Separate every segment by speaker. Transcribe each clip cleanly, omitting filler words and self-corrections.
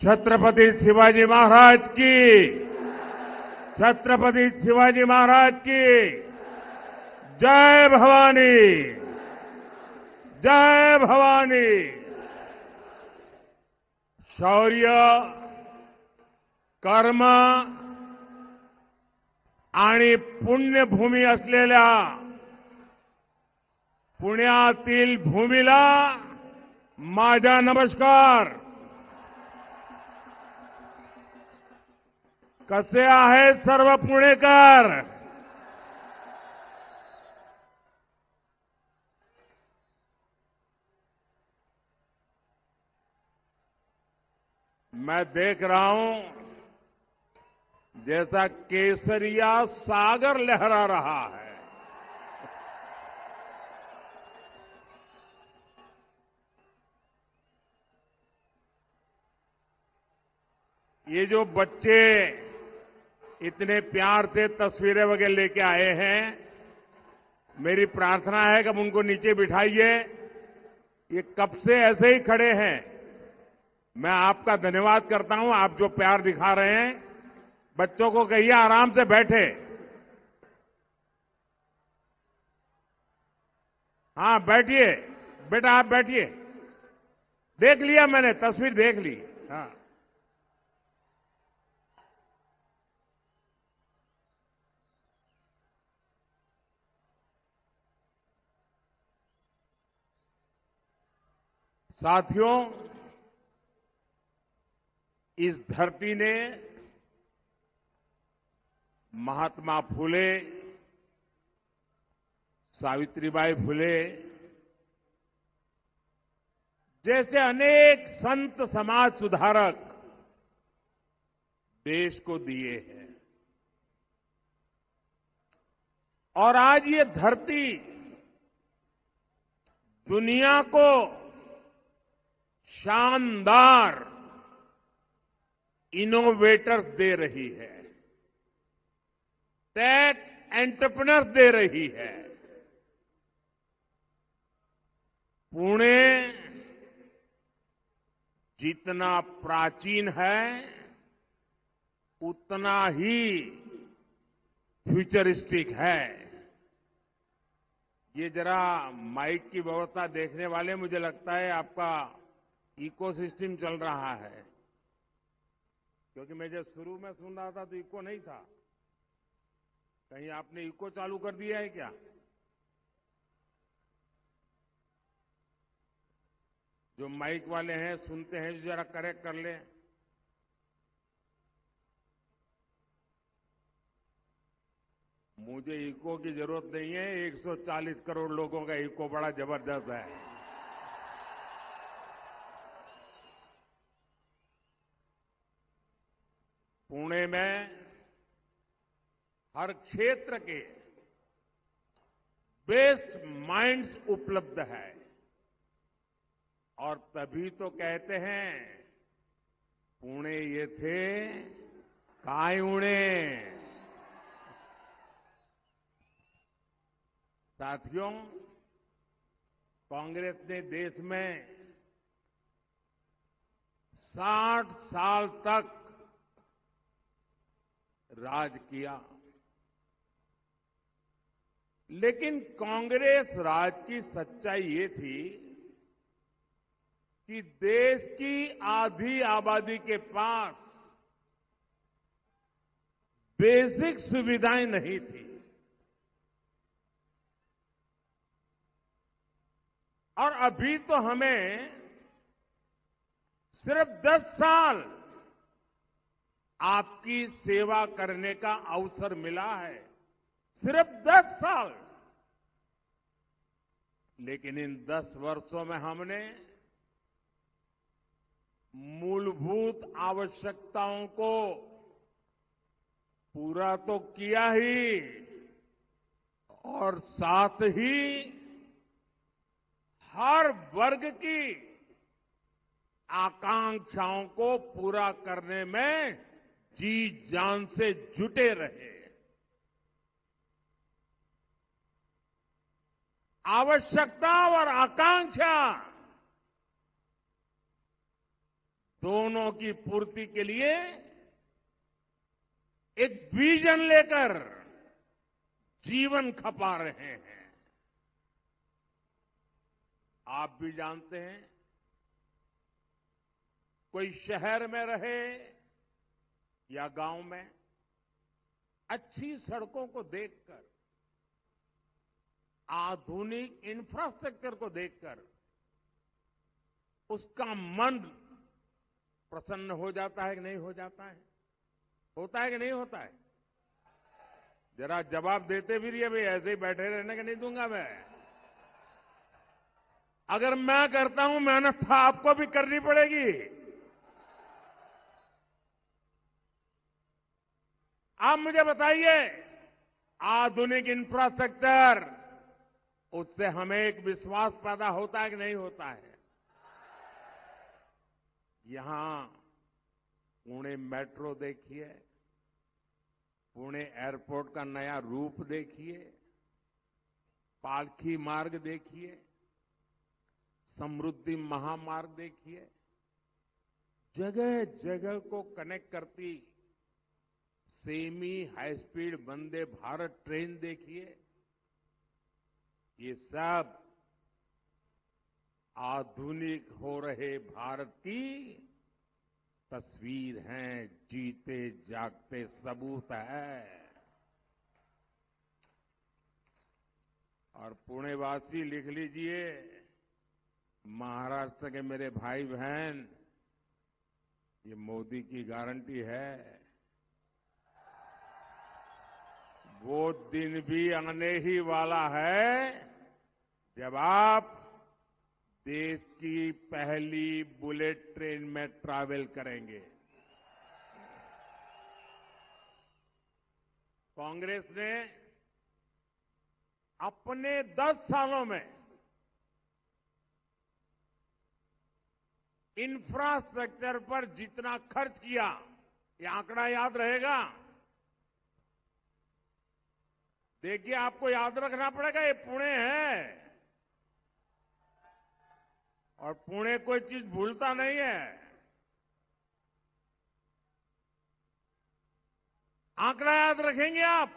Speaker 1: छत्रपति शिवाजी महाराज की, छत्रपति शिवाजी महाराज की जय भवानी, जय भवानी। शौर्य, कर्म आणि पुण्यभूमी असलेल्या पुण्यातील भूमीला माझा नमस्कार। कसे आहेत सर्व पुणेकर? मैं देख रहा हूं जैसा केसरिया सागर लहरा रहा है। ये जो बच्चे इतने प्यार से तस्वीरें वगैरह लेके आए हैं, मेरी प्रार्थना है कि अब उनको नीचे बिठाइए। ये कब से ऐसे ही खड़े हैं। मैं आपका धन्यवाद करता हूं, आप जो प्यार दिखा रहे हैं। बच्चों को कहिए आराम से बैठे। हाँ बैठिए बेटा, आप बैठिए। देख लिया मैंने, तस्वीर देख ली। हाँ साथियों, इस धरती ने महात्मा फुले, सावित्रीबाई फुले जैसे अनेक संत समाज सुधारक देश को दिए हैं। और आज ये धरती दुनिया को शानदार इनोवेटर्स दे रही है, टेक एंटरप्रेन्योर्स दे रही है। पुणे जितना प्राचीन है उतना ही फ्यूचरिस्टिक है। ये जरा माइक की व्यवस्था देखने वाले, मुझे लगता है आपका इकोसिस्टम चल रहा है, क्योंकि मैं जब शुरू में सुन रहा था तो इको नहीं था। कहीं आपने इको चालू कर दिया है क्या? जो माइक वाले हैं सुनते हैं, जरा करेक्ट कर लें। मुझे इको की जरूरत नहीं है, 140 करोड़ लोगों का इको बड़ा जबरदस्त है। पुणे में हर क्षेत्र के बेस्ट माइंड्स उपलब्ध है, और तभी तो कहते हैं पुणे ये थे काय उणे। साथियों, कांग्रेस ने देश में 60 साल तक राज किया, लेकिन कांग्रेस राज की सच्चाई ये थी कि देश की आधी आबादी के पास बेसिक सुविधाएं नहीं थी। और अभी तो हमें सिर्फ 10 साल आपकी सेवा करने का अवसर मिला है, सिर्फ 10 साल। लेकिन इन 10 वर्षों में हमने मूलभूत आवश्यकताओं को पूरा तो किया ही, और साथ ही हर वर्ग की आकांक्षाओं को पूरा करने में जी जान से जुटे रहे। आवश्यकता और आकांक्षा दोनों की पूर्ति के लिए एक विजन लेकर जीवन खपा रहे हैं। आप भी जानते हैं, कोई शहर में रहे या गांव में, अच्छी सड़कों को देखकर, आधुनिक इंफ्रास्ट्रक्चर को देखकर उसका मन प्रसन्न हो जाता है कि नहीं हो जाता है? होता है कि नहीं होता है? जरा जवाब देते भी रहिए भाई, ऐसे ही बैठे रहने का नहीं दूंगा मैं। अगर मैं करता हूं मेहनत तो आपको भी करनी पड़ेगी। आप मुझे बताइए, आधुनिक इंफ्रास्ट्रक्चर, उससे हमें एक विश्वास पैदा होता है कि नहीं होता है? यहां पुणे मेट्रो देखिए, पुणे एयरपोर्ट का नया रूप देखिए, पालखी मार्ग देखिए, समृद्धि महामार्ग देखिए, जगह जगह को कनेक्ट करती semi high speed Vande Bharat train देखिए। ये सब आधुनिक हो रहे भारत की तस्वीर हैं, जीते जागते सबूत है। और पुणेवासी लिख लीजिए, महाराष्ट्र के मेरे भाई बहन, ये मोदी की गारंटी है। वो दिन भी आने ही वाला है जब आप देश की पहली बुलेट ट्रेन में ट्रैवल करेंगे। कांग्रेस ने अपने 10 सालों में इंफ्रास्ट्रक्चर पर जितना खर्च किया, ये आंकड़ा याद रहेगा। देखिए, आपको याद रखना पड़ेगा, ये पुणे है और पुणे कोई चीज भूलता नहीं है। आंकड़ा याद रखेंगे आप?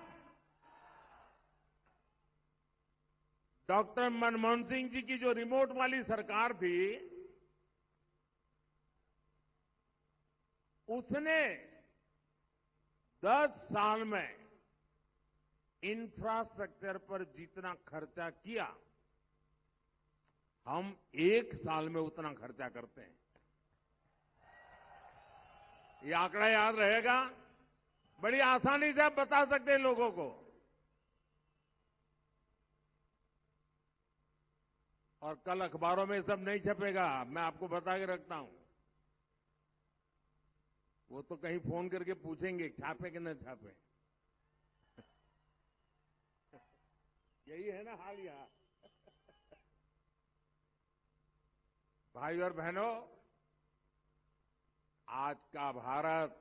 Speaker 1: डॉक्टर मनमोहन सिंह जी की जो रिमोट वाली सरकार थी, उसने 10 साल में इंफ्रास्ट्रक्चर पर जितना खर्चा किया, हम 1 साल में उतना खर्चा करते हैं। ये आंकड़ा याद रहेगा, बड़ी आसानी से आप बता सकते हैं लोगों को। और कल अखबारों में सब नहीं छपेगा, मैं आपको बता के रखता हूं। वो तो कहीं फोन करके पूछेंगे छापे कि न छापे। यही है ना हाल यहां। भाई और बहनों, आज का भारत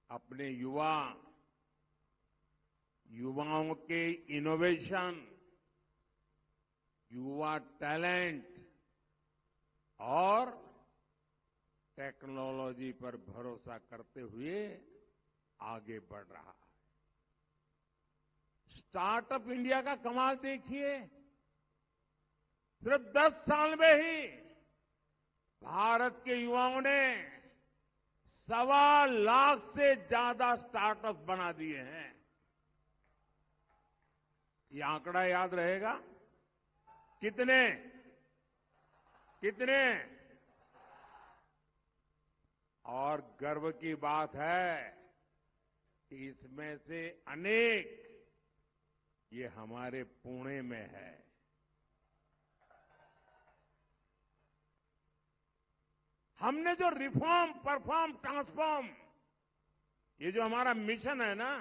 Speaker 1: अपने युवाओं के इनोवेशन, युवा टैलेंट और टेक्नोलॉजी पर भरोसा करते हुए आगे बढ़ रहा है। स्टार्टअप इंडिया का कमाल देखिए, सिर्फ 10 साल में ही भारत के युवाओं ने 1.25 लाख से ज्यादा स्टार्टअप बना दिए हैं। ये आंकड़ा याद रहेगा? कितने? और गर्व की बात है कि इसमें से अनेक ये हमारे पुणे में है। हमने जो रिफॉर्म, परफॉर्म, ट्रांसफॉर्म, ये जो हमारा मिशन है ना,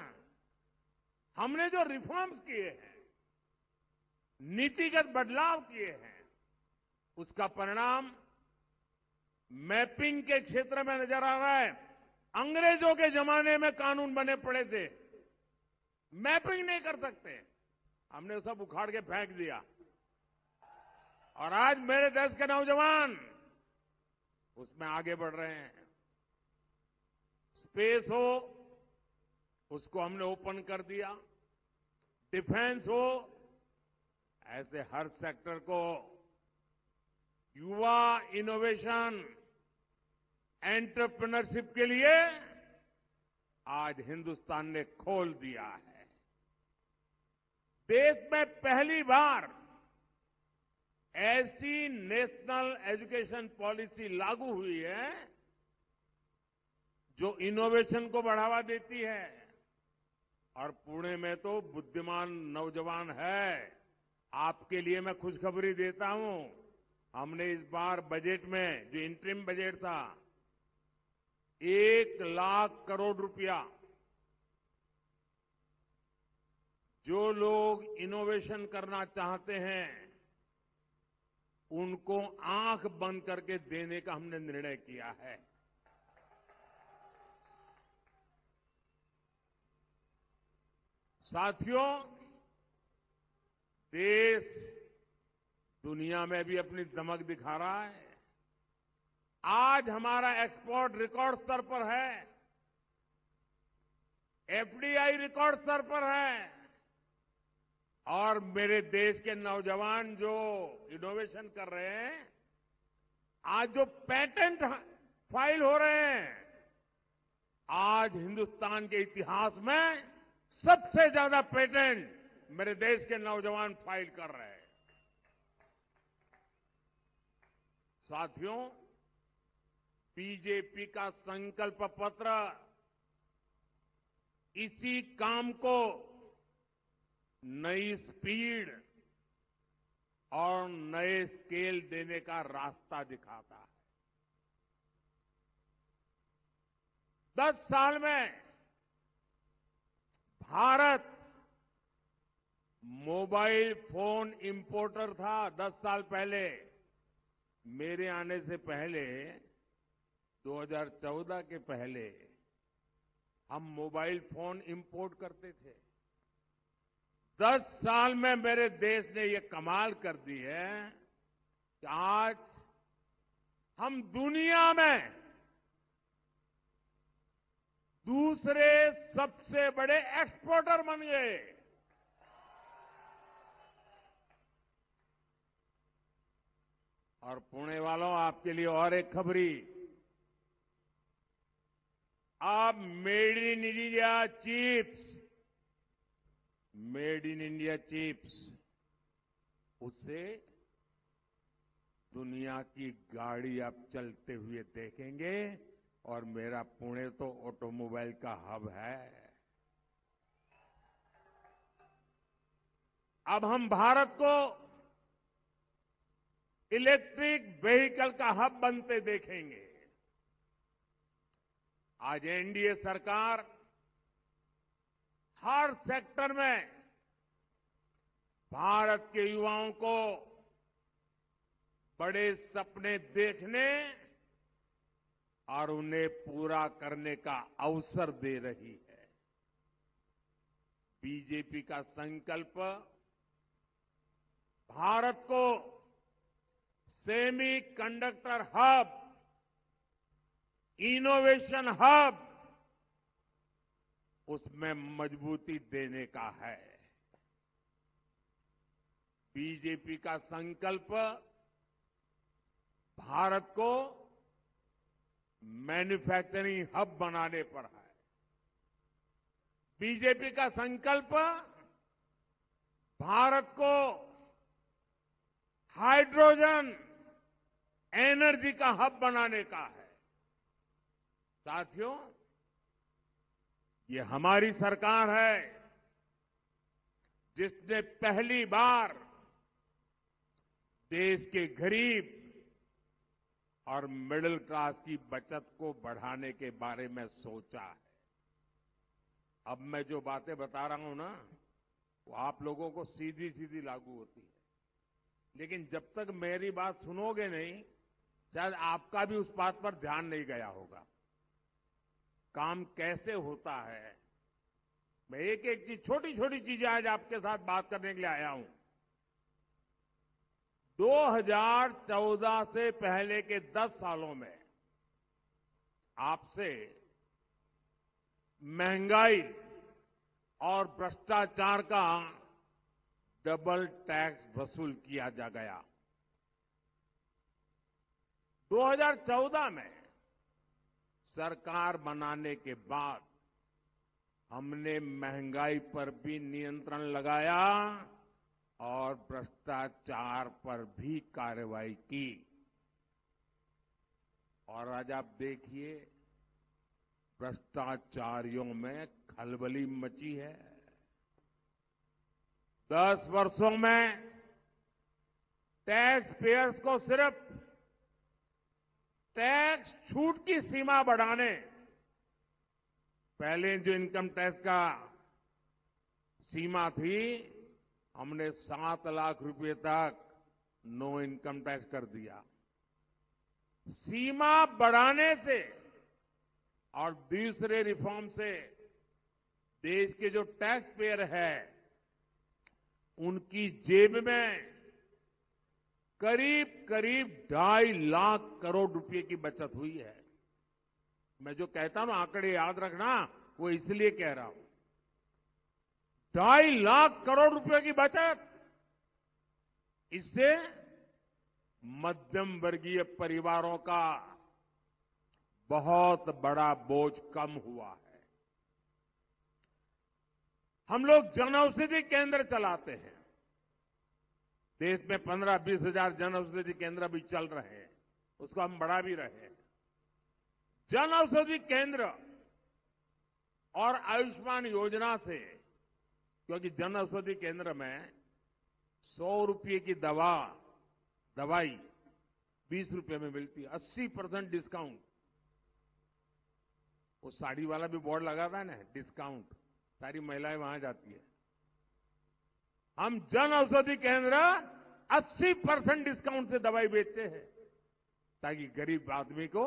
Speaker 1: हमने जो रिफॉर्म्स किए हैं, नीतिगत बदलाव किए हैं, उसका परिणाम मैपिंग के क्षेत्र में नजर आ रहा है। अंग्रेजों के जमाने में कानून बने पड़े थे, मैपिंग नहीं कर सकते, हमने सब उखाड़ के फेंक दिया। और आज मेरे देश के नौजवान उसमें आगे बढ़ रहे हैं। स्पेस हो, उसको हमने ओपन कर दिया। डिफेंस हो, ऐसे हर सेक्टर को युवा इनोवेशन, एंटरप्रेन्योरशिप के लिए आज हिंदुस्तान ने खोल दिया है। देश में पहली बार ऐसी नेशनल एजुकेशन पॉलिसी लागू हुई है जो इनोवेशन को बढ़ावा देती है। और पुणे में तो बुद्धिमान नौजवान है। आपके लिए मैं खुशखबरी देता हूं, हमने इस बार बजट में जो इंटरिम बजट था 1,00,000 करोड़ रुपया जो लोग इनोवेशन करना चाहते हैं उनको आंख बंद करके देने का हमने निर्णय किया है। साथियों, देश दुनिया में भी अपनी दमक दिखा रहा है। आज हमारा एक्सपोर्ट रिकॉर्ड स्तर पर है, एफडीआई रिकॉर्ड स्तर पर है और मेरे देश के नौजवान जो इनोवेशन कर रहे हैं, आज जो पेटेंट फाइल हो रहे हैं, आज हिंदुस्तान के इतिहास में सबसे ज्यादा पेटेंट मेरे देश के नौजवान फाइल कर रहे हैं। साथियों, बीजेपी का संकल्प पत्र इसी काम को नई स्पीड और नए स्केल देने का रास्ता दिखाता है। 10 साल में भारत मोबाइल फोन इंपोर्टर था। 10 साल पहले, मेरे आने से पहले 2014 के पहले हम मोबाइल फोन इंपोर्ट करते थे। 10 साल में मेरे देश ने ये कमाल कर दी है कि आज हम दुनिया में दूसरे सबसे बड़े एक्सपोर्टर बन गए। और पुणे वालों, आपके लिए और एक खबरी, अब made in India chips, made in India chips, उससे दुनिया की गाड़ी आप चलते हुए देखेंगे। और मेरा पुणे तो ऑटोमोबाइल का हब है। अब हम भारत को इलेक्ट्रिक व्हीकल का हब बनते देखेंगे। आज एनडीए सरकार हर सेक्टर में भारत के युवाओं को बड़े सपने देखने और उन्हें पूरा करने का अवसर दे रही है। बीजेपी का संकल्प भारत को semi conductor hub, innovation hub, उसमें मजबूती देने का है। बीजेपी का संकल्प भारत को मैन्युफैक्चरिंग हब बनाने पर है। बीजेपी का संकल्प भारत को हाइड्रोजन एनर्जी का हब बनाने का है। साथियों, ये हमारी सरकार है जिसने पहली बार देश के गरीब और मिडिल क्लास की बचत को बढ़ाने के बारे में सोचा है। अब मैं जो बातें बता रहा हूं ना, वो आप लोगों को सीधी सीधी लागू होती है, लेकिन जब तक मेरी बात सुनोगे नहीं, शायद आपका भी उस बात पर ध्यान नहीं गया होगा। काम कैसे होता है, मैं एक एक चीज, छोटी छोटी चीजें आज आपके साथ बात करने के लिए आया हूं। 2014 से पहले के 10 सालों में आपसे महंगाई और भ्रष्टाचार का डबल टैक्स वसूल किया जा गया। 2014 में सरकार बनाने के बाद हमने महंगाई पर भी नियंत्रण लगाया और भ्रष्टाचार पर भी कार्रवाई की। और आज आप देखिए, भ्रष्टाचारियों में खलबली मची है। 10 वर्षों में टैक्स पेयर्स को सिर्फ टैक्स छूट की सीमा बढ़ाने, पहले जो इनकम टैक्स का सीमा थी, हमने 7 लाख रुपए तक नो इनकम टैक्स कर दिया। सीमा बढ़ाने से और दूसरे रिफॉर्म से देश के जो टैक्स पेयर है उनकी जेब में करीब करीब 2.5 लाख करोड़ रुपए की बचत हुई है। मैं जो कहता हूं आंकड़े याद रखना, वो इसलिए कह रहा हूं। 2.5 लाख करोड़ रुपए की बचत, इससे मध्यम वर्गीय परिवारों का बहुत बड़ा बोझ कम हुआ है। हम लोग जन औषधि केंद्र चलाते हैं। देश में 15-20 हजार जन औषधि केंद्र भी चल रहे हैं, उसको हम बढ़ा भी रहे हैं। जन औषधि केंद्र और आयुष्मान योजना से, क्योंकि जन औषधि केंद्र में 100 रुपये की दवाई 20 रुपये में मिलती है, 80% डिस्काउंट। वो साड़ी वाला भी बोर्ड लगाता है ना, डिस्काउंट, सारी महिलाएं वहां जाती है। हम जन औषधि केंद्र 80% डिस्काउंट से दवाई बेचते हैं, ताकि गरीब आदमी को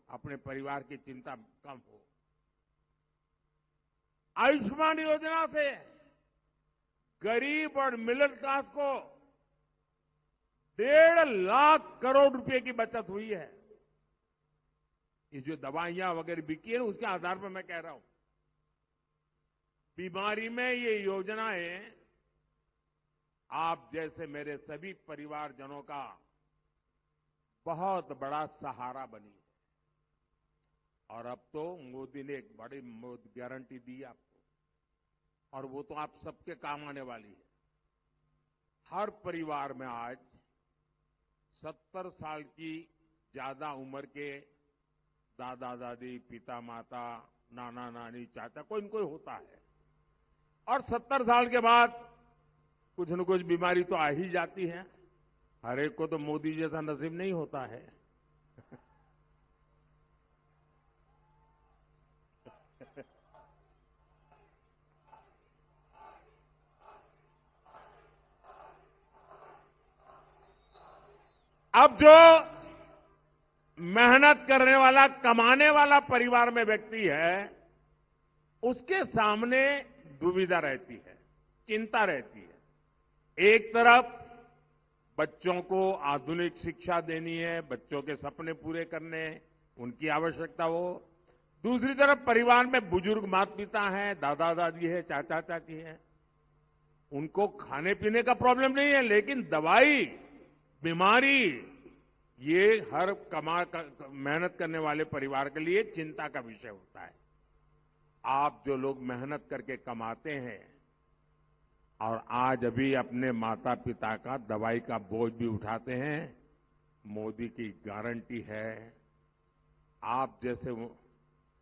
Speaker 1: अपने परिवार की चिंता कम हो। आयुष्मान योजना से गरीब और मिडिल क्लास को 1.5 लाख करोड़ रुपए की बचत हुई है। ये जो दवाइयां वगैरह बिकी है, उसके आधार पर मैं कह रहा हूं, बीमारी में ये योजनाएं आप जैसे मेरे सभी परिवारजनों का बहुत बड़ा सहारा बनी है। और अब तो मोदी ने एक बड़ी गारंटी दी आपको, और वो तो आप सबके काम आने वाली है। हर परिवार में आज 70 साल की ज्यादा उम्र के दादा दादी, पिता माता, नाना नानी, चाचा, कोई न कोई होता है। और 70 साल के बाद कुछ न कुछ बीमारी तो आ ही जाती है। हर एक को तो मोदी जैसा नसीब नहीं होता है। अब जो मेहनत करने वाला, कमाने वाला परिवार में व्यक्ति है, उसके सामने दुविधा रहती है, चिंता रहती है। एक तरफ बच्चों को आधुनिक शिक्षा देनी है, बच्चों के सपने पूरे करने, उनकी आवश्यकता हो। दूसरी तरफ परिवार में बुजुर्ग माता पिता हैं, दादा दादी है, चाचा चाची हैं, उनको खाने पीने का प्रॉब्लम नहीं है, लेकिन दवाई, बीमारी, ये हर मेहनत करने वाले परिवार के लिए चिंता का विषय होता है। आप जो लोग मेहनत करके कमाते हैं और आज अभी अपने माता पिता का दवाई का बोझ भी उठाते हैं, मोदी की गारंटी है, आप जैसे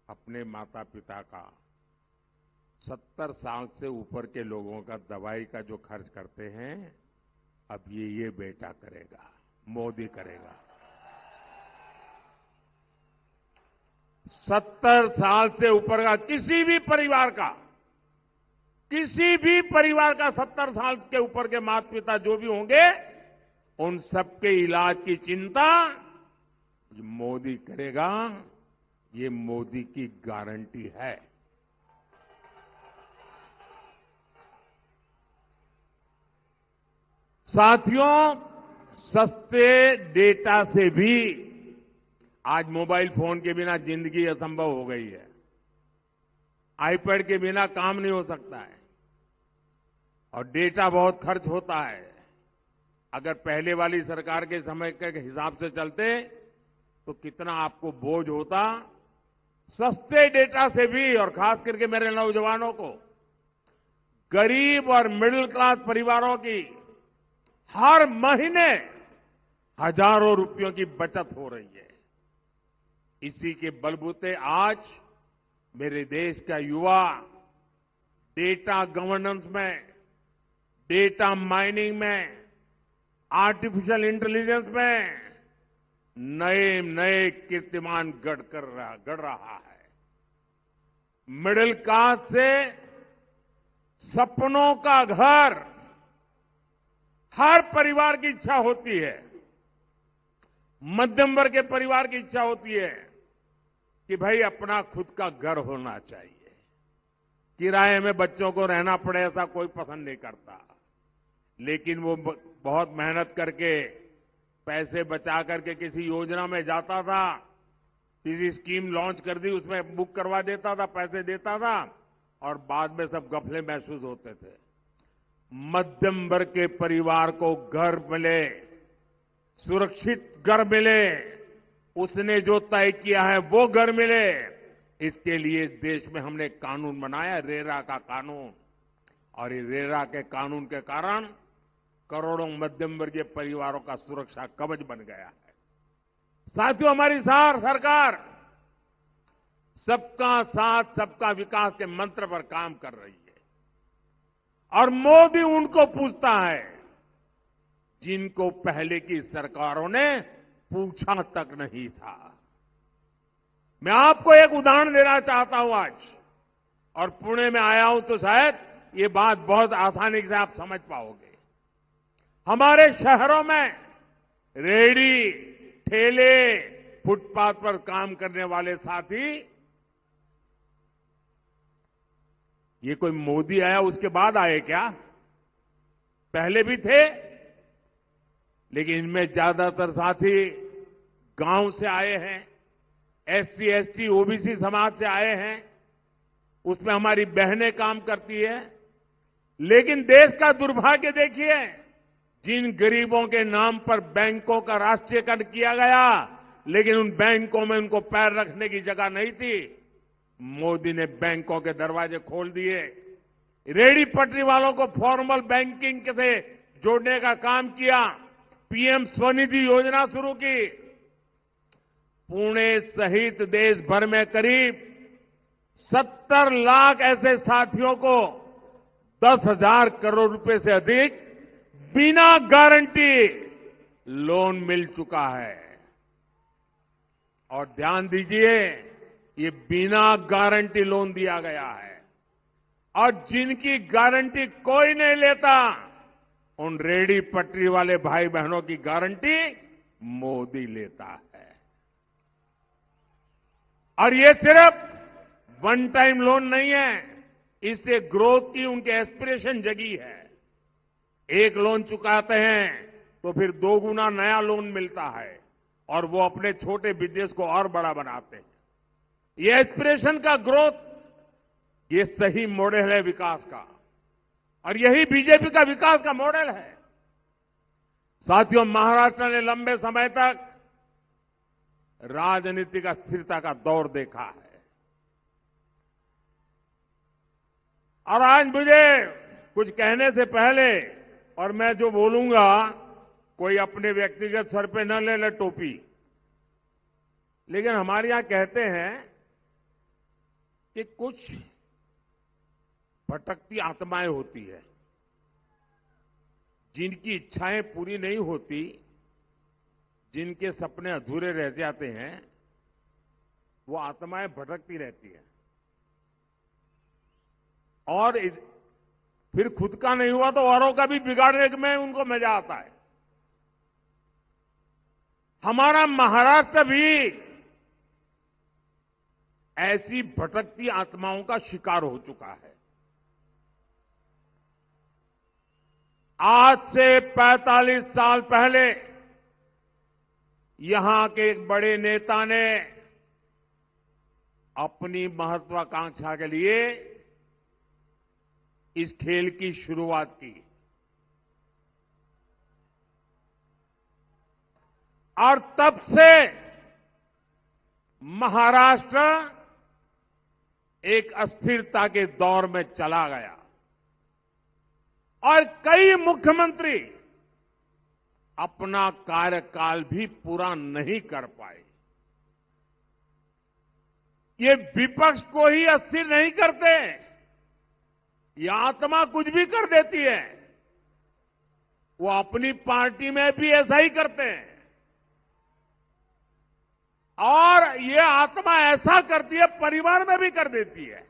Speaker 1: अपने माता पिता का 70 साल से ऊपर के लोगों का दवाई का जो खर्च करते हैं, अब ये बेटा करेगा, मोदी करेगा। 70 साल से ऊपर का किसी भी परिवार का 70 साल के ऊपर के माता पिता जो भी होंगे, उन सबके इलाज की चिंता मोदी करेगा। ये मोदी की गारंटी है। साथियों, सस्ते डेटा से भी आज मोबाइल फोन के बिना जिंदगी असंभव हो गई है। आईपैड के बिना काम नहीं हो सकता है और डेटा बहुत खर्च होता है। अगर पहले वाली सरकार के समय के हिसाब से चलते तो कितना आपको बोझ होता। सस्ते डेटा से भी, और खास करके मेरे नौजवानों को, गरीब और मिडिल क्लास परिवारों की हर महीने हजारों रुपयों की बचत हो रही है। इसी के बलबूते आज मेरे देश का युवा डेटा गवर्नेंस में, डेटा माइनिंग में, आर्टिफिशियल इंटेलिजेंस में नए नए कीर्तिमान गढ़ रहा है। मिडिल क्लास से सपनों का घर हर परिवार की इच्छा होती है। मध्यम वर्ग के परिवार की इच्छा होती है कि भाई अपना खुद का घर होना चाहिए। किराए में बच्चों को रहना पड़े ऐसा कोई पसंद नहीं करता, लेकिन वो बहुत मेहनत करके पैसे बचा करके किसी योजना में जाता था, किसी स्कीम लॉन्च कर दी, उसमें बुक करवा देता था, पैसे देता था और बाद में सब गफले महसूस होते थे। मध्यम वर्ग के परिवार को घर मिले, सुरक्षित घर मिले, उसने जो तय किया है वो घर मिले, इसके लिए इस देश में हमने कानून बनाया, रेरा का कानून। और इस रेरा के कानून के कारण करोड़ों मध्यम वर्गीय परिवारों का सुरक्षा कवच बन गया है। साथियों, हमारी सरकार सबका साथ सबका विकास के मंत्र पर काम कर रही है और मोदी उनको पूछता है जिनको पहले की सरकारों ने पूछा तक नहीं था। मैं आपको एक उदाहरण देना चाहता हूं आज, और पुणे में आया हूं तो शायद ये बात बहुत आसानी से आप समझ पाओगे। हमारे शहरों में रेहड़ी, ठेले, फुटपाथ पर काम करने वाले साथी, ये कोई मोदी आया उसके बाद आए क्या? पहले भी थे, लेकिन इनमें ज्यादातर साथी गांव से आए हैं, एससी, एसटी, ओबीसी समाज से आए हैं। उसमें हमारी बहनें काम करती है। लेकिन देश का दुर्भाग्य देखिए, जिन गरीबों के नाम पर बैंकों का राष्ट्रीयकरण किया गया, लेकिन उन बैंकों में उनको पैर रखने की जगह नहीं थी, मोदी ने बैंकों के दरवाजे खोल दिए। रेहड़ी पटरी वालों को फॉर्मल बैंकिंग से जोड़ने का काम किया, पीएम स्वनिधि योजना शुरू की। पुणे सहित देश भर में करीब 70 लाख ऐसे साथियों को 10,000 करोड़ रुपए से अधिक बिना गारंटी लोन मिल चुका है। और ध्यान दीजिए, ये बिना गारंटी लोन दिया गया है, और जिनकी गारंटी कोई नहीं लेता, उन रेहड़ी पटरी वाले भाई बहनों की गारंटी मोदी लेता है। और ये सिर्फ वन टाइम लोन नहीं है, इससे ग्रोथ की उनके एस्पिरेशन जगी है। एक लोन चुकाते हैं तो फिर 2 गुना नया लोन मिलता है और वो अपने छोटे बिजनेस को और बड़ा बनाते हैं। ये एस्पिरेशन का ग्रोथ, ये सही मॉडल है विकास का, और यही बीजेपी का विकास का मॉडल है। साथियों, महाराष्ट्र ने लंबे समय तक राजनीतिक अस्थिरता का दौर देखा है, और आज मुझे कुछ कहने से पहले, और मैं जो बोलूंगा कोई अपने व्यक्तिगत सर पे न ले टोपी, लेकिन हमारे यहां कहते हैं कि कुछ भटकती आत्माएं होती है, जिनकी इच्छाएं पूरी नहीं होती, जिनके सपने अधूरे रह जाते हैं, वो आत्माएं भटकती रहती हैं। और फिर खुद का नहीं हुआ तो औरों का भी बिगाड़ने में उनको मजा आता है। हमारा महाराष्ट्र भी ऐसी भटकती आत्माओं का शिकार हो चुका है। आज से 45 साल पहले यहां के एक बड़े नेता ने अपनी महत्वाकांक्षा के लिए इस खेल की शुरुआत की और तब से महाराष्ट्र एक अस्थिरता के दौर में चला गया और कई मुख्यमंत्री अपना कार्यकाल भी पूरा नहीं कर पाए। ये विपक्ष को ही अस्थिर नहीं करते, ये आत्मा कुछ भी कर देती है। वो अपनी पार्टी में भी ऐसा ही करते हैं और ये आत्मा ऐसा करती है, परिवार में भी कर देती है।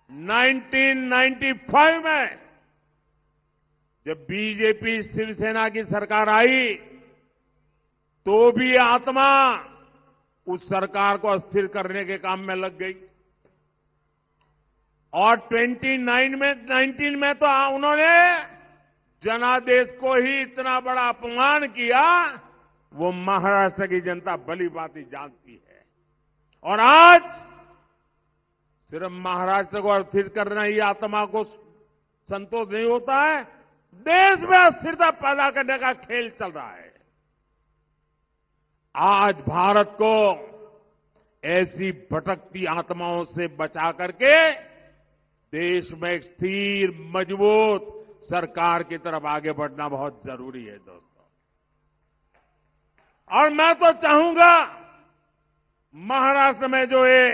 Speaker 1: 1995 में जब बीजेपी शिवसेना की सरकार आई तो भी ये आत्मा उस सरकार को अस्थिर करने के काम में लग गई और 19 में तो उन्होंने जनादेश को ही इतना बड़ा अपमान किया, वो महाराष्ट्र की जनता भली भांति जानती है। और आज सिर्फ महाराष्ट्र को अस्थिर करना ही आत्मा को संतोष नहीं होता है, देश में अस्थिरता पैदा करने का खेल चल रहा है। आज भारत को ऐसी भटकती आत्माओं से बचा करके देश में एक स्थिर, मजबूत सरकार की तरफ आगे बढ़ना बहुत जरूरी है दोस्तों। और मैं तो चाहूंगा महाराष्ट्र में जो ये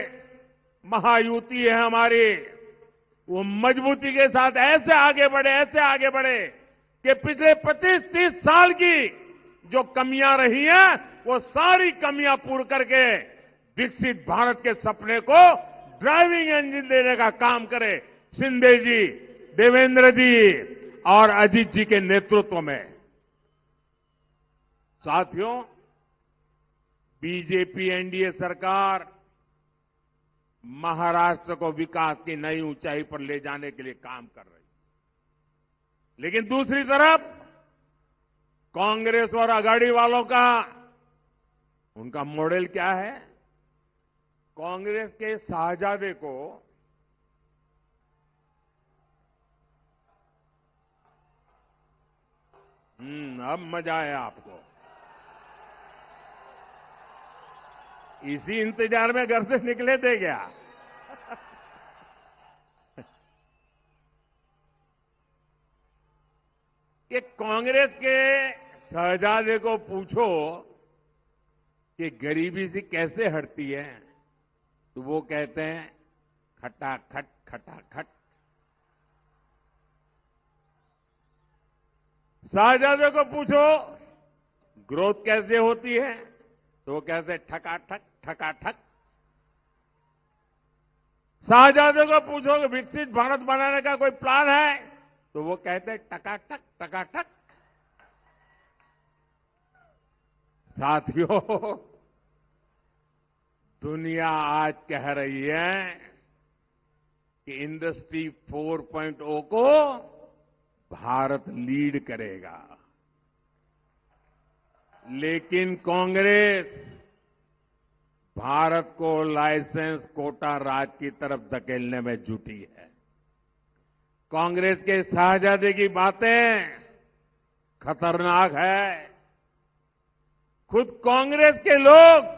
Speaker 1: महायुति है हमारी, वो मजबूती के साथ ऐसे आगे बढ़े कि पिछले 25-30 साल की जो कमियां रही हैं, वो सारी कमियां पूर्ण करके विकसित भारत के सपने को ड्राइविंग इंजन देने का काम करे शिंदे जी, देवेंद्र जी और अजीत जी के नेतृत्व में। साथियों, बीजेपी एनडीए सरकार महाराष्ट्र को विकास की नई ऊंचाई पर ले जाने के लिए काम कर रही है, लेकिन दूसरी तरफ कांग्रेस और अघाड़ी वालों का उनका मॉडल क्या है? कांग्रेस के शाहजादे को अब मजा आया आपको। इसी इंतजार में घर से निकले थे क्या? कि कांग्रेस के शहजादे को पूछो कि गरीबी से कैसे हटती है, तो वो कहते हैं खटाखट खटाखट। शहजादे को पूछो ग्रोथ कैसे होती है, तो वो कहते हैं ठकाठक ठकाठक। शहजादे को पूछो कि विकसित भारत बनाने का कोई प्लान है, तो वो कहते हैं टकाटक टकाटक। साथियों, दुनिया आज कह रही है कि इंडस्ट्री 4.0 को भारत लीड करेगा, लेकिन कांग्रेस भारत को लाइसेंस कोटा राज की तरफ धकेलने में जुटी है। कांग्रेस के शाहजादे की बातें खतरनाक है। खुद कांग्रेस के लोग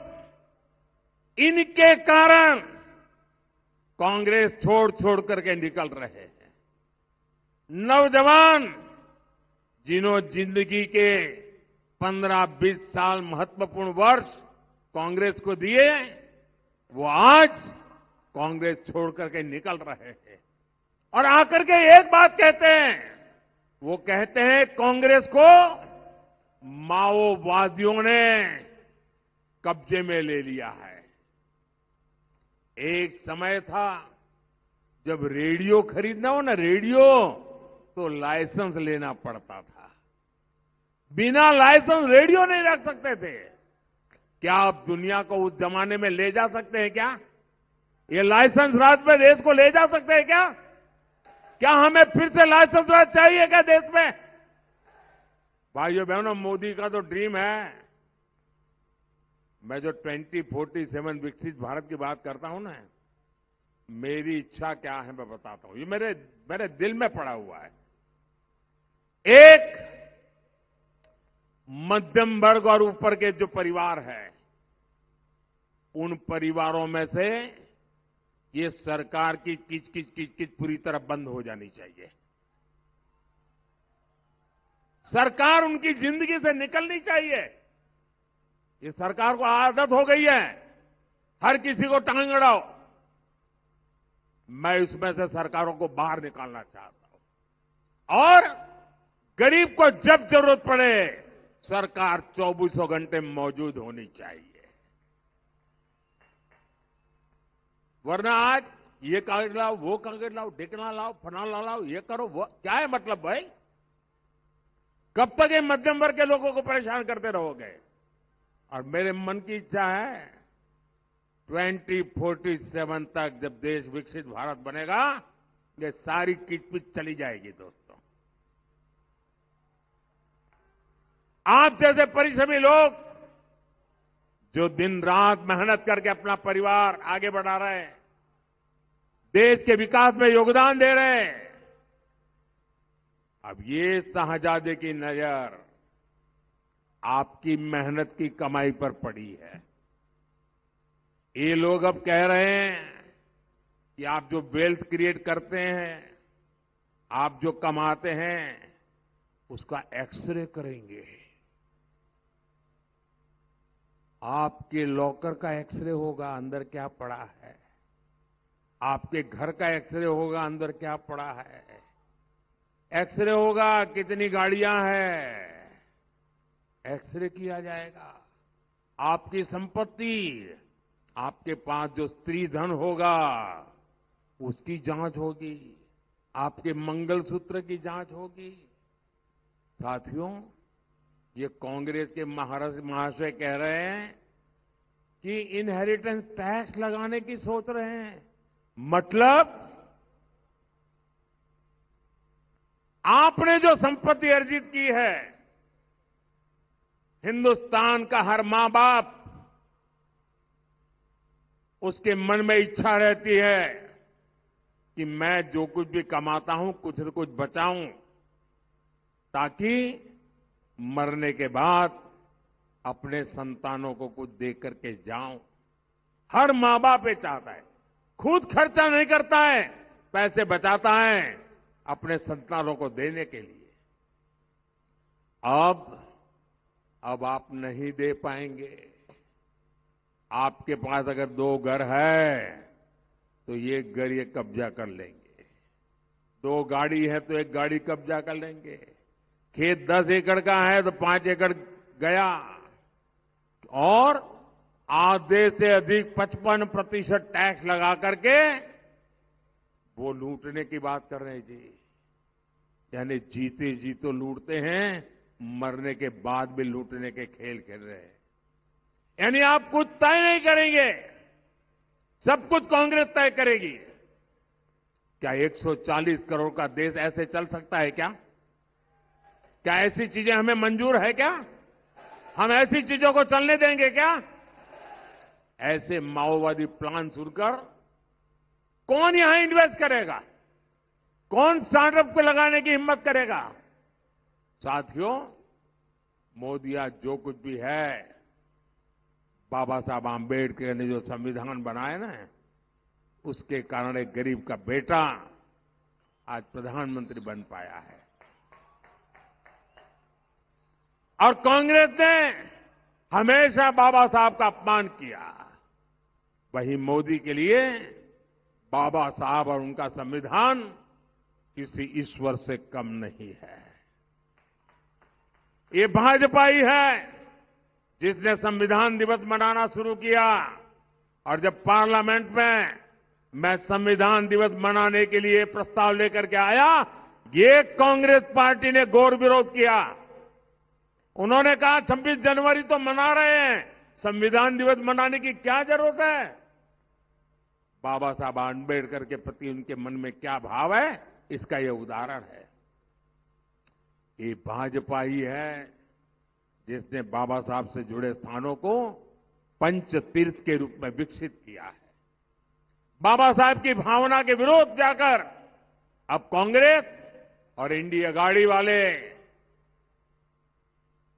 Speaker 1: इनके कारण कांग्रेस छोड़ करके निकल रहे हैं। नौजवान जिन्होंने जिंदगी के 15-20 साल महत्वपूर्ण वर्ष कांग्रेस को दिए, वो आज कांग्रेस छोड़ करके निकल रहे हैं और आकर के एक बात कहते हैं, वो कहते हैं कांग्रेस को माओवादियों ने कब्जे में ले लिया है। एक समय था जब रेडियो खरीदना हो ना, रेडियो तो लाइसेंस लेना पड़ता था। बिना लाइसेंस रेडियो नहीं रख सकते थे। क्या आप दुनिया को उस जमाने में ले जा सकते हैं क्या? ये लाइसेंस राज में देश को ले जा सकते हैं क्या? क्या हमें फिर से लाइसेंस राज चाहिए क्या देश में? भाइयों बहनों, मोदी का तो ड्रीम है। मैं जो 2047 विकसित भारत की बात करता हूं ना, मेरी इच्छा क्या है मैं बताता हूं। ये मेरे दिल में पड़ा हुआ है। एक, मध्यम वर्ग और ऊपर के जो परिवार है, उन परिवारों में से ये सरकार की किच पूरी तरह बंद हो जानी चाहिए। सरकार उनकी जिंदगी से निकलनी चाहिए। ये सरकार को आदत हो गई है हर किसी को टांग अड़ाओ। मैं इसमें से सरकारों को बाहर निकालना चाहता हूं और गरीब को जब जरूरत पड़े सरकार 24 घंटे मौजूद होनी चाहिए। वरना आज ये कागज लाओ, वो कागज लाओ, ढिकना लाओ, फनाना लाओ, ये करो, वो क्या है मतलब भाई? कब तक ये मध्यम वर्ग के लोगों को परेशान करते रहोगे? और मेरे मन की इच्छा है 2047 तक जब देश विकसित भारत बनेगा, ये सारी किचपिच चली जाएगी। दोस्तों, आप जैसे परिश्रमी लोग जो दिन रात मेहनत करके अपना परिवार आगे बढ़ा रहे हैं, देश के विकास में योगदान दे रहे हैं, अब ये साहजादे की नजर आपकी मेहनत की कमाई पर पड़ी है। ये लोग अब कह रहे हैं कि आप जो वेल्थ क्रिएट करते हैं, आप जो कमाते हैं, उसका एक्सरे करेंगे। आपके लॉकर का एक्सरे होगा, अंदर क्या पड़ा है। आपके घर का एक्सरे होगा, अंदर क्या पड़ा है। एक्सरे होगा कितनी गाड़ियां हैं, एक्सरे किया जाएगा। आपकी संपत्ति, आपके पास जो स्त्री धन होगा, उसकी जांच होगी। आपके मंगलसूत्र की जांच होगी। साथियों, ये कांग्रेस के महाशय कह रहे हैं कि इनहेरिटेंस टैक्स लगाने की सोच रहे हैं। मतलब आपने जो संपत्ति अर्जित की है, हिंदुस्तान का हर मां बाप, उसके मन में इच्छा रहती है कि मैं जो कुछ भी कमाता हूं कुछ न कुछ बचाऊं, ताकि मरने के बाद अपने संतानों को कुछ दे करके जाऊं। हर मां बाप ये चाहता है, खुद खर्चा नहीं करता है, पैसे बचाता है अपने संतानों को देने के लिए। अब आप नहीं दे पाएंगे। आपके पास अगर 2 घर है तो ये घर ये कब्जा कर लेंगे। 2 गाड़ी है तो 1 गाड़ी कब्जा कर लेंगे। खेत 10 एकड़ का है तो 5 एकड़ गया। और आधे से अधिक 55% टैक्स लगा करके वो लूटने की बात कर रहे हैं जी। यानी जीते जी तो लूटते हैं, मरने के बाद भी लूटने के खेल खेल रहे हैं। यानी आप कुछ तय नहीं करेंगे, सब कुछ कांग्रेस तय करेगी। क्या 140 करोड़ का देश ऐसे चल सकता है क्या? क्या ऐसी चीजें हमें मंजूर है क्या? हम ऐसी चीजों को चलने देंगे क्या? ऐसे माओवादी प्लान सुनकर कौन यहां इन्वेस्ट करेगा? कौन स्टार्टअप को लगाने की हिम्मत करेगा? साथियों, मोदी आज जो कुछ भी है, बाबा साहब आंबेडकर ने जो संविधान बनाया ना, उसके कारण एक गरीब का बेटा आज प्रधानमंत्री बन पाया है। और कांग्रेस ने हमेशा बाबा साहब का अपमान किया। वहीं मोदी के लिए बाबा साहब और उनका संविधान किसी ईश्वर से कम नहीं है। ये भाजपा ही है जिसने संविधान दिवस मनाना शुरू किया। और जब पार्लियामेंट में मैं संविधान दिवस मनाने के लिए प्रस्ताव लेकर के आया, ये कांग्रेस पार्टी ने घोर विरोध किया। उन्होंने कहा 26 जनवरी तो मना रहे हैं, संविधान दिवस मनाने की क्या जरूरत है? बाबा साहब आंबेडकर के प्रति उनके मन में क्या भाव है, इसका यह उदाहरण है। ये भाजपा ही है जिसने बाबा साहब से जुड़े स्थानों को पंच तीर्थ के रूप में विकसित किया है। बाबा साहब की भावना के विरोध जाकर अब कांग्रेस और इंडिया गाड़ी वाले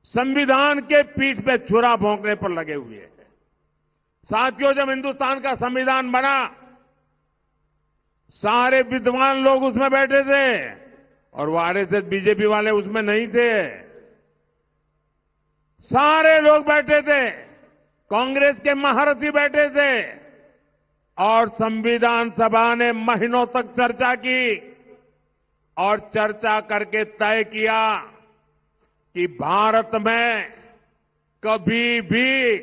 Speaker 1: संविधान के पीठ पे छुरा भोंकने पर लगे हुए हैं। साथियों, जब हिंदुस्तान का संविधान बना, सारे विद्वान लोग उसमें बैठे थे और वो आरएसएस बीजेपी वाले उसमें नहीं थे। सारे लोग बैठे थे, कांग्रेस के महारथी बैठे थे और संविधान सभा ने महीनों तक चर्चा की और चर्चा करके तय किया कि भारत में कभी भी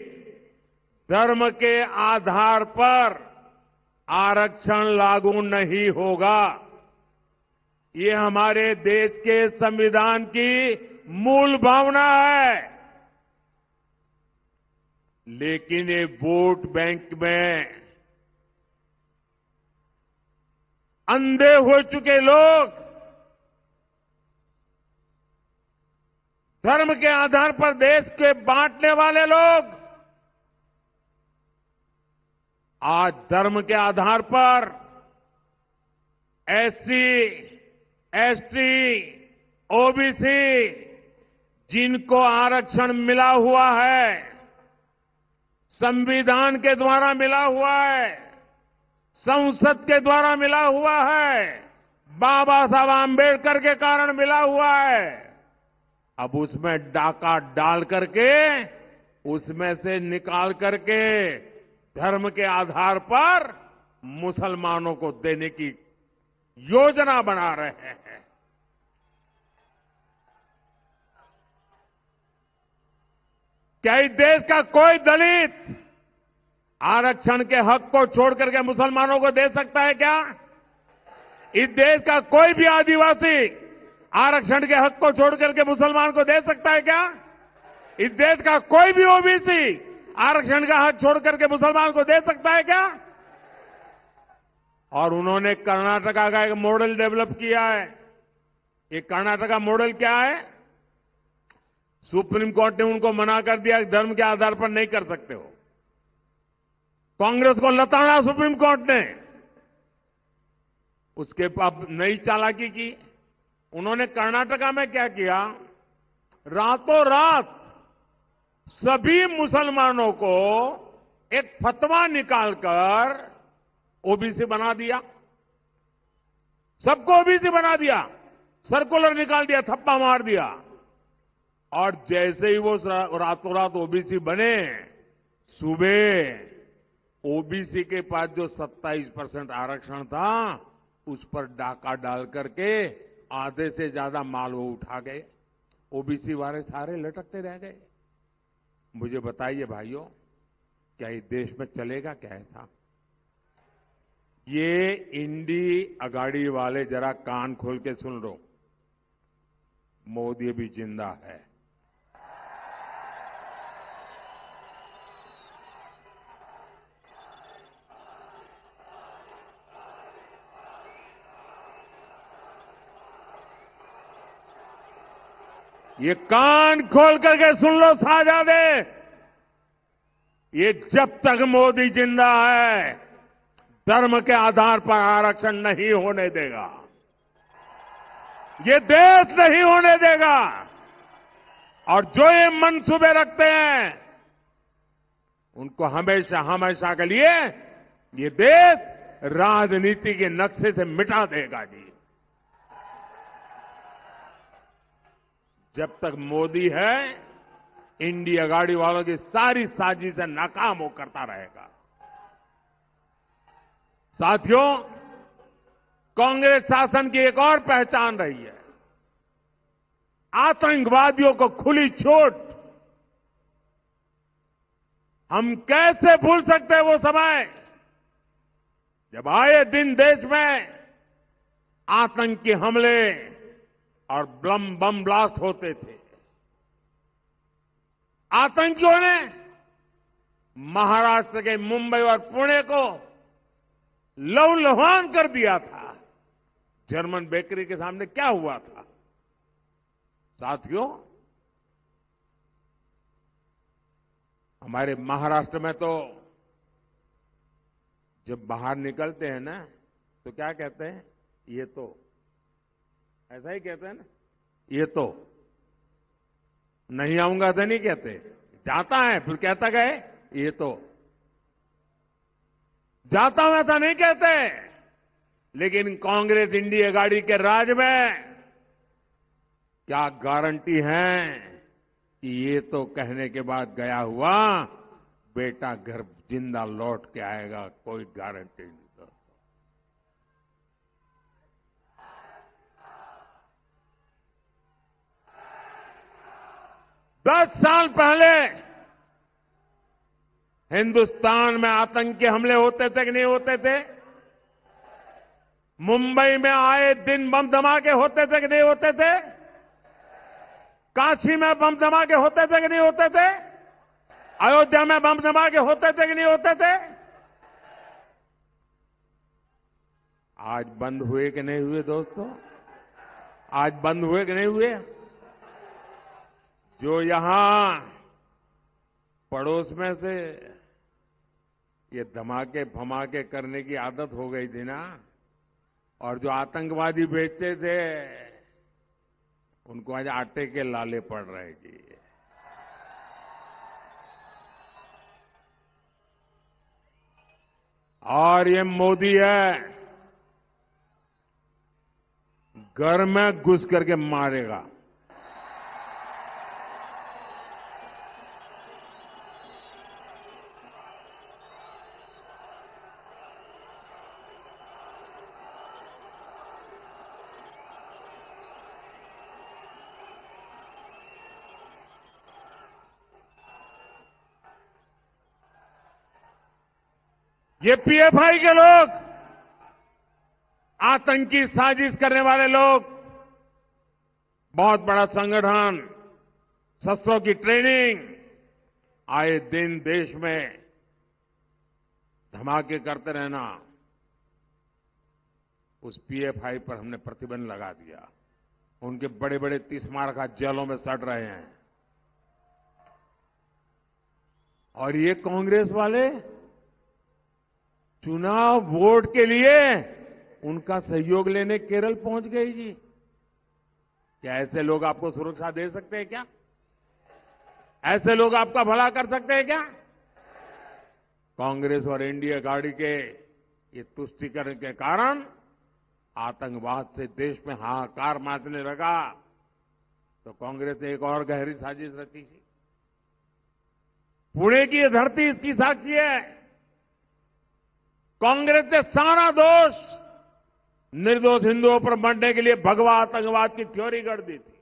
Speaker 1: धर्म के आधार पर आरक्षण लागू नहीं होगा। ये हमारे देश के संविधान की मूल भावना है। लेकिन ये वोट बैंक में अंधे हो चुके लोग, धर्म के आधार पर देश के बांटने वाले लोग आज धर्म के आधार पर एससी, एसटी, ओबीसी जिनको आरक्षण मिला हुआ है, संविधान के द्वारा मिला हुआ है, संसद के द्वारा मिला हुआ है, बाबा साहब आंबेडकर के कारण मिला हुआ है, अब उसमें डाका डाल करके उसमें से निकाल करके धर्म के आधार पर मुसलमानों को देने की योजना बना रहे हैं। क्या इस देश का कोई दलित आरक्षण के हक को छोड़ करके मुसलमानों को दे सकता है क्या? इस देश का कोई भी आदिवासी आरक्षण के हक को छोड़ करके मुसलमान को दे सकता है क्या? इस देश का कोई भी ओबीसी आरक्षण का हक छोड़ करके मुसलमान को दे सकता है क्या? और उन्होंने कर्नाटका का एक मॉडल डेवलप किया है। ये कर्नाटका मॉडल क्या है? सुप्रीम कोर्ट ने उनको मना कर दिया कि धर्म के आधार पर नहीं कर सकते हो। कांग्रेस को लताड़ा सुप्रीम कोर्ट ने, उसके अब नई चालाकी की। उन्होंने कर्नाटका में क्या किया, रातों रात सभी मुसलमानों को एक फतवा निकालकर ओबीसी बना दिया। सबको ओबीसी बना दिया, सर्कुलर निकाल दिया, थप्पा मार दिया। और जैसे ही वो रातों रात ओबीसी बने, सुबह ओबीसी के पास जो 27% आरक्षण था उस पर डाका डाल करके आधे से ज्यादा माल वो उठा गए। ओबीसी वाले सारे लटकते रह गए। मुझे बताइए भाइयों, क्या इस देश में चलेगा क्या ऐसा? ये इंडी अगाड़ी वाले जरा कान खोल के सुन लो, मोदी भी जिंदा है। ये कान खोल करके सुन लो साहजादे, ये जब तक मोदी जिंदा है धर्म के आधार पर आरक्षण नहीं होने देगा, ये देश नहीं होने देगा। और जो ये मंसूबे रखते हैं उनको हमेशा हमेशा के लिए ये देश राजनीति के नक्शे से मिटा देगा जी। जब तक मोदी है, इंडिया गाड़ी वालों की सारी साजिशें नाकाम हो करता रहेगा। साथियों, कांग्रेस शासन की एक और पहचान रही है, आतंकवादियों को खुली छूट। हम कैसे भूल सकते हैं वो समय जब आए दिन देश में आतंकी हमले और बम ब्लास्ट होते थे। आतंकियों ने महाराष्ट्र के मुंबई और पुणे को लहूलुहान कर दिया था। जर्मन बेकरी के सामने क्या हुआ था? साथियों, हमारे महाराष्ट्र में तो जब बाहर निकलते हैं ना तो क्या कहते हैं? ये तो ऐसा ही कहते हैं ना, ये तो नहीं आऊंगा तो नहीं कहते, जाता है फिर कहता गए ये तो, जाता हूं ऐसा नहीं कहते। लेकिन कांग्रेस इंडिया गाड़ी के राज में क्या गारंटी है कि ये तो कहने के बाद गया हुआ बेटा घर जिंदा लौट के आएगा? कोई गारंटी नहीं दोस्तों। 10 साल पहले हिंदुस्तान में आतंकी हमले होते थे कि नहीं होते थे? मुंबई में आए दिन बम धमाके होते थे कि नहीं होते थे? काशी में बम धमाके होते थे कि नहीं होते थे? अयोध्या में बम धमाके होते थे कि नहीं होते थे? आज बंद हुए कि नहीं हुए दोस्तों? आज बंद हुए कि नहीं हुए? जो यहां पड़ोस में से ये धमाके फमाके करने की आदत हो गई थी ना, और जो आतंकवादी बेचते थे उनको आज आटे के लाले पड़ रहे जी। और ये मोदी है, घर में घुस करके मारेगा। ये पीएफआई के लोग, आतंकी साजिश करने वाले लोग, बहुत बड़ा संगठन, शस्त्रों की ट्रेनिंग, आए दिन देश में धमाके करते रहना, उस पीएफआई पर हमने प्रतिबंध लगा दिया। उनके बड़े बड़े 30 स्मारक जेलों में सड़ रहे हैं। और ये कांग्रेस वाले चुनाव वोट के लिए उनका सहयोग लेने केरल पहुंच गए जी। क्या ऐसे लोग आपको सुरक्षा दे सकते हैं क्या? ऐसे लोग आपका भला कर सकते हैं क्या? कांग्रेस और इंडिया गाड़ी के ये तुष्टीकरण के कारण आतंकवाद से देश में हाहाकार मचने लगा, तो कांग्रेस ने एक और गहरी साजिश रची थी। पुणे की ये धरती इसकी साक्षी है। कांग्रेस ने सारा दोष निर्दोष हिंदुओं पर मरने के लिए भगवा आतंकवाद की थ्योरी गढ़ दी थी।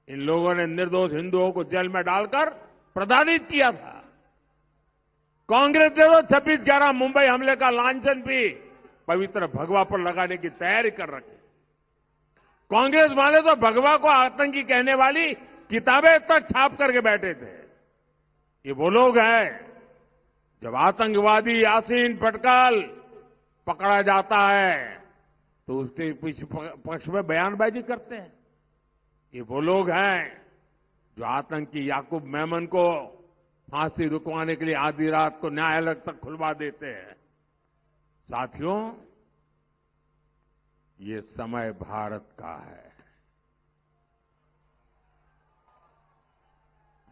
Speaker 1: इन लोगों ने निर्दोष हिंदुओं को जेल में डालकर प्रताड़ित किया था। कांग्रेस ने तो 26/11 मुंबई हमले का लांछन भी पवित्र भगवा पर लगाने की तैयारी कर रखी। कांग्रेस वाले तो भगवा को आतंकी कहने वाली किताबें तक छाप करके बैठे थे। ये वो लोग हैं जब आतंकवादी यासीन पटकाल पकड़ा जाता है तो उसके पक्ष में बयानबाजी करते हैं। ये वो लोग हैं जो आतंकी याकूब मेमन को फांसी रुकवाने के लिए आधी रात को न्यायालय तक खुलवा देते हैं। साथियों, ये समय भारत का है।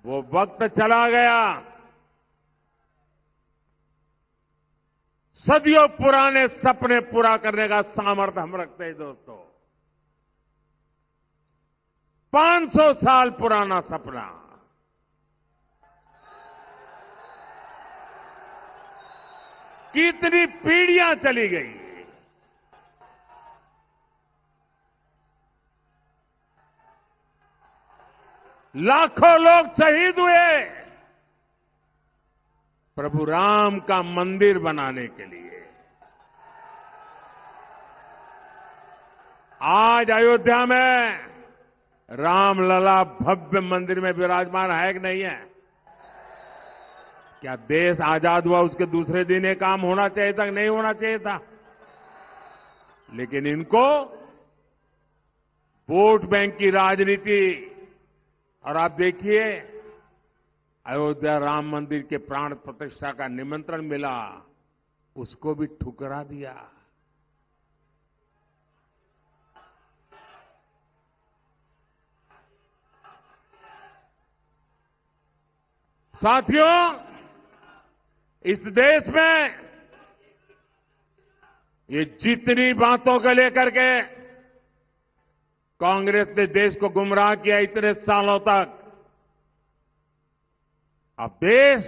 Speaker 1: वो वक्त चला गया, सदियों पुराने सपने पूरा करने का सामर्थ्य हम रखते हैं दोस्तों। 500 साल पुराना सपना, कितनी पीढ़ियां चली गई, लाखों लोग शहीद हुए प्रभु राम का मंदिर बनाने के लिए। आज अयोध्या में रामलला भव्य मंदिर में विराजमान है कि नहीं है? क्या देश आजाद हुआ उसके दूसरे दिन ये काम होना चाहिए था कि नहीं होना चाहिए था? लेकिन इनको वोट बैंक की राजनीति, और आप देखिए अयोध्या राम मंदिर के प्राण प्रतिष्ठा का निमंत्रण मिला, उसको भी ठुकरा दिया। साथियों, इस देश में ये जितनी बातों को लेकर के कांग्रेस ने देश को गुमराह किया इतने सालों तक, अब देश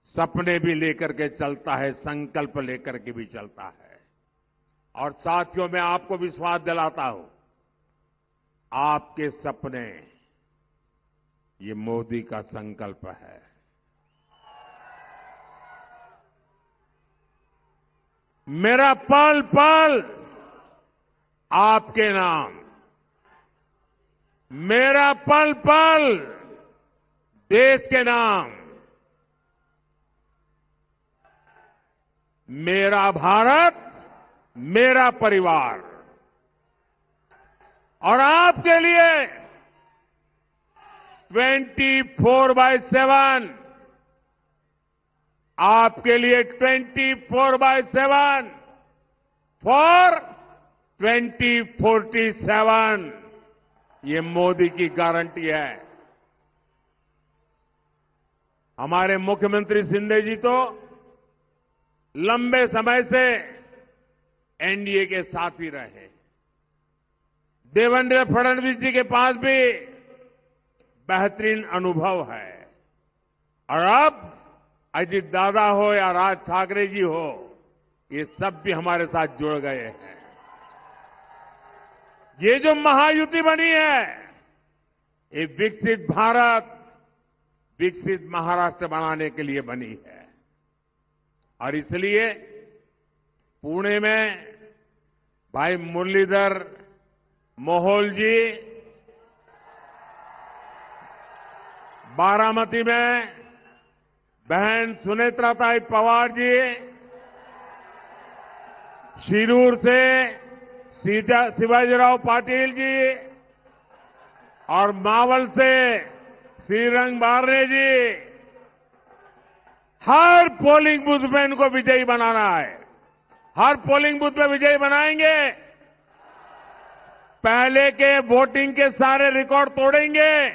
Speaker 1: सपने भी लेकर के चलता है, संकल्प लेकर के भी चलता है। और साथियों, मैं आपको विश्वास दिलाता हूं, आपके सपने ये मोदी का संकल्प है। मेरा पल पल आपके नाम, मेरा पल पल देश के नाम, मेरा भारत, मेरा परिवार, और आपके लिए 24/7, आपके लिए 24/7 फॉर 2047, ये मोदी की गारंटी है। हमारे मुख्यमंत्री शिंदे जी तो लंबे समय से एनडीए के साथी रहे। देवेंद्र फडणवीस जी के पास भी बेहतरीन अनुभव है, और अब अजीत दादा हो या राज ठाकरे जी हो, ये सब भी हमारे साथ जुड़ गए हैं। ये जो महायुति बनी है, ये विकसित भारत, विकसित महाराष्ट्र बनाने के लिए बनी है। और इसलिए पुणे में भाई मुरलीधर मोहोल जी, बारामती में बहन सुनेत्राताई पवार जी, शिरूर से शिवाजीराव पाटिल जी, और मावल से श्रीरंग बारने जी, हर पोलिंग बूथ में इनको विजयी बनाना है। हर पोलिंग बूथ में विजयी बनाएंगे। पहले के वोटिंग के सारे रिकॉर्ड तोड़ेंगे।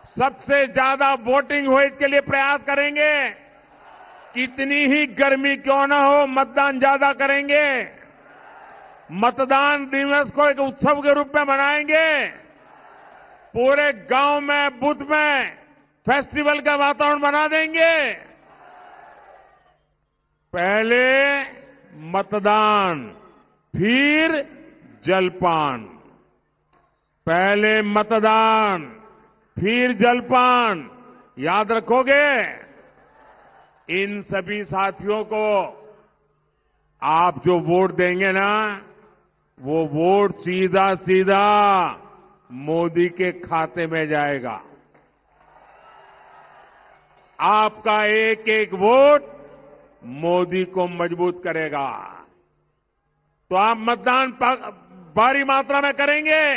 Speaker 1: सबसे ज्यादा वोटिंग हो इसके लिए प्रयास करेंगे। कितनी ही गर्मी क्यों न हो, मतदान ज्यादा करेंगे। मतदान दिवस को एक उत्सव के रूप में मनाएंगे। पूरे गांव में, बूथ में फेस्टिवल का वातावरण बना देंगे। पहले मतदान, फिर जलपान। पहले मतदान, फिर जलपान। याद रखोगे? इन सभी साथियों को आप जो वोट देंगे ना, वो वोट सीधा सीधा मोदी के खाते में जाएगा। आपका एक एक वोट मोदी को मजबूत करेगा। तो आप मतदान भारी मात्रा में करेंगे।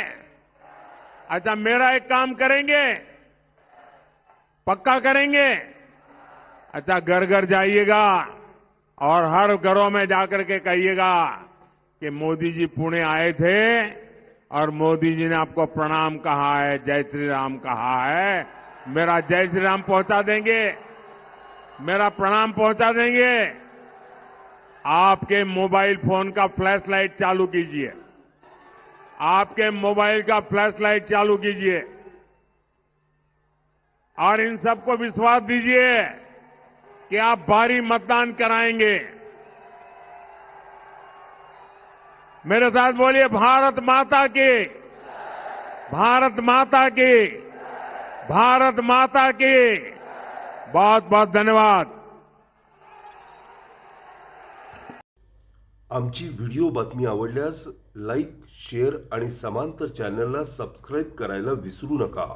Speaker 1: अच्छा, मेरा एक काम करेंगे, पक्का करेंगे। अच्छा, घर घर जाइएगा और हर घरों में जाकर के कहिएगा कि मोदी जी पुणे आए थे और मोदी जी ने आपको प्रणाम कहा है, जय श्री राम कहा है। मेरा जय श्री राम पहुंचा देंगे, मेरा प्रणाम पहुंचा देंगे। आपके मोबाइल फोन का फ्लैश लाइट चालू कीजिए। आपके मोबाइल का फ्लैश लाइट चालू कीजिए और इन सबको विश्वास दीजिए कि आप भारी मतदान कराएंगे। मेरे साथ बोलिए, भारत माता की, भारत माता की, भारत माता की। बहुत बहुत धन्यवाद।
Speaker 2: आमची व्हिडिओ बातमी आवडल्यास लाईक, शेअर आणि समांतर चॅनलला सबस्क्राईब करायला विसरू नका।